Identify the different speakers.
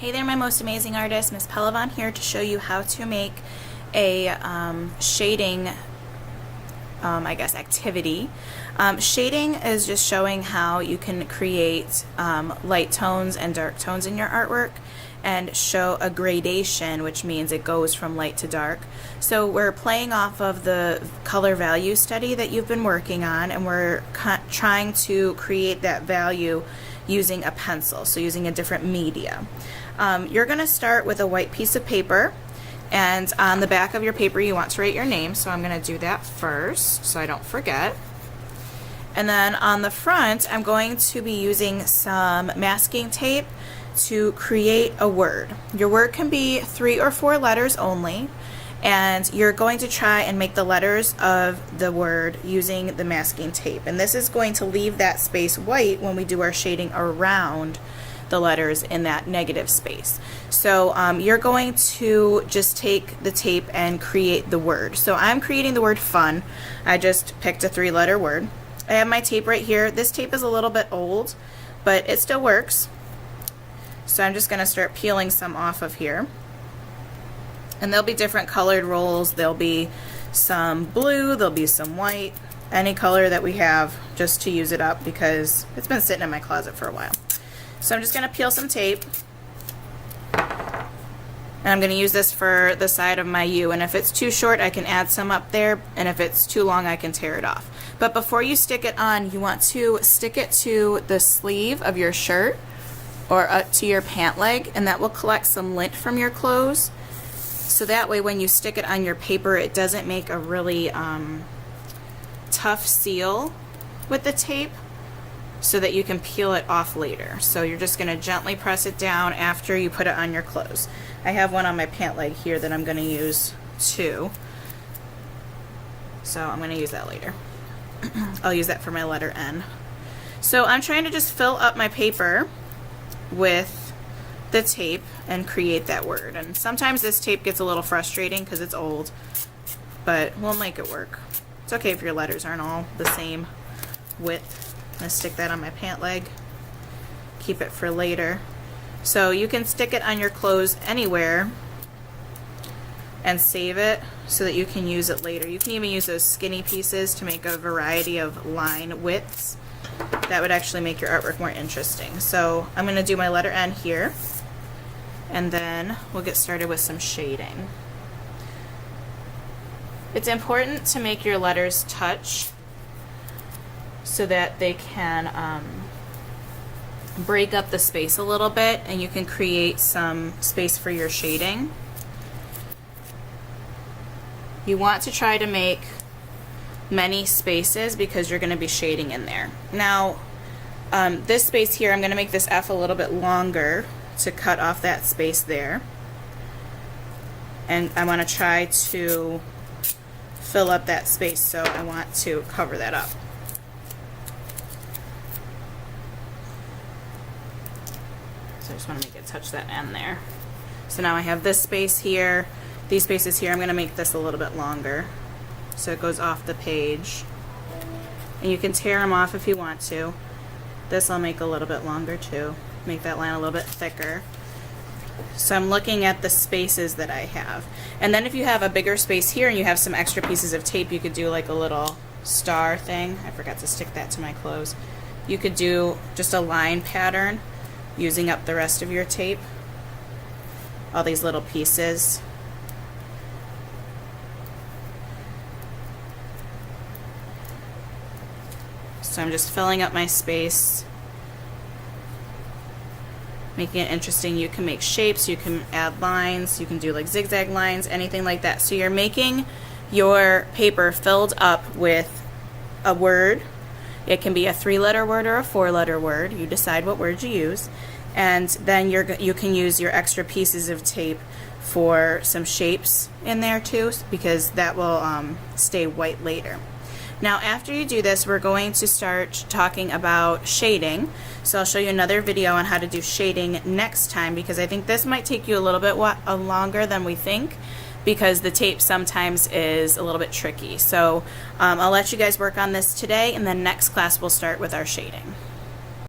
Speaker 1: Hey there, my most amazing artist, Miss Pelavon here to show you how to make a shading, activity. Shading is just showing how you can create light tones and dark tones in your artwork and show a gradation, which means it goes from light to dark. So we're playing off of the color value study that you've been working on, and we're trying to create that value using a pencil, so using a different media. You're going to start with a white piece of paper, and on the back of your paper you want to write your name, so I'm going to do that first so I don't forget. And then on the front I'm going to be using some masking tape to create a word. Your word can be 3 or 4 letters only, and you're going to try and make the letters of the word using the masking tape. And this is going to leave that space white when we do our shading around the letters in that negative space. So you're going to just take the tape and create the word. So I'm creating the word fun. I just picked a 3-letter word. I have my tape right here. This tape is a little bit old, but it still works. So I'm just going to start peeling some off of here. And there'll be different colored rolls. There'll be some blue, there'll be some white, any color that we have, just to use it up because it's been sitting in my closet for a while. So I'm just going to peel some tape, and I'm going to use this for the side of my U, and if it's too short I can add some up there, and if it's too long I can tear it off. But before you stick it on, you want to stick it to the sleeve of your shirt or up to your pant leg, and that will collect some lint from your clothes. So that way when you stick it on your paper it doesn't make a really tough seal with the tape, so that you can peel it off later. So you're just going to gently press it down after you put it on your clothes. I have one on my pant leg here that I'm going to use too. So I'm going to use that later. I'll use that for my letter N. So I'm trying to just fill up my paper with the tape and create that word. And sometimes this tape gets a little frustrating because it's old, but we'll make it work. It's okay if your letters aren't all the same width. I'm going to stick that on my pant leg, keep it for later. So you can stick it on your clothes anywhere and save it so that you can use it later. You can even use those skinny pieces to make a variety of line widths. That would actually make your artwork more interesting. So I'm going to do my letter N here, and then we'll get started with some shading. It's important to make your letters touch so that they can break up the space a little bit, and you can create some space for your shading. You want to try to make many spaces because you're going to be shading in there. Now this space here, I'm going to make this F a little bit longer to cut off that space there, and I want to try to fill up that space, so I want to cover that up. So I just want to make it touch that end there. So now I have this space here, these spaces here. I'm going to make this a little bit longer so it goes off the page. And you can tear them off if you want to. This I'll make a little bit longer too. Make that line a little bit thicker. So I'm looking at the spaces that I have. And then if you have a bigger space here and you have some extra pieces of tape, you could do like a little star thing. I forgot to stick that to my clothes. You could do just a line pattern using up the rest of your tape, all these little pieces. So I'm just filling up my space, making it interesting. You can make shapes, you can add lines, you can do like zigzag lines, anything like that. So you're making your paper filled up with a word. It can be a 3-letter word or a 4-letter word. You decide what word you use. And then you can use your extra pieces of tape for some shapes in there too, because that will stay white later. Now after you do this, we're going to start talking about shading. So I'll show you another video on how to do shading next time, because I think this might take you a little bit longer than we think, because the tape sometimes is a little bit tricky. So I'll let you guys work on this today, and then next class we'll start with our shading.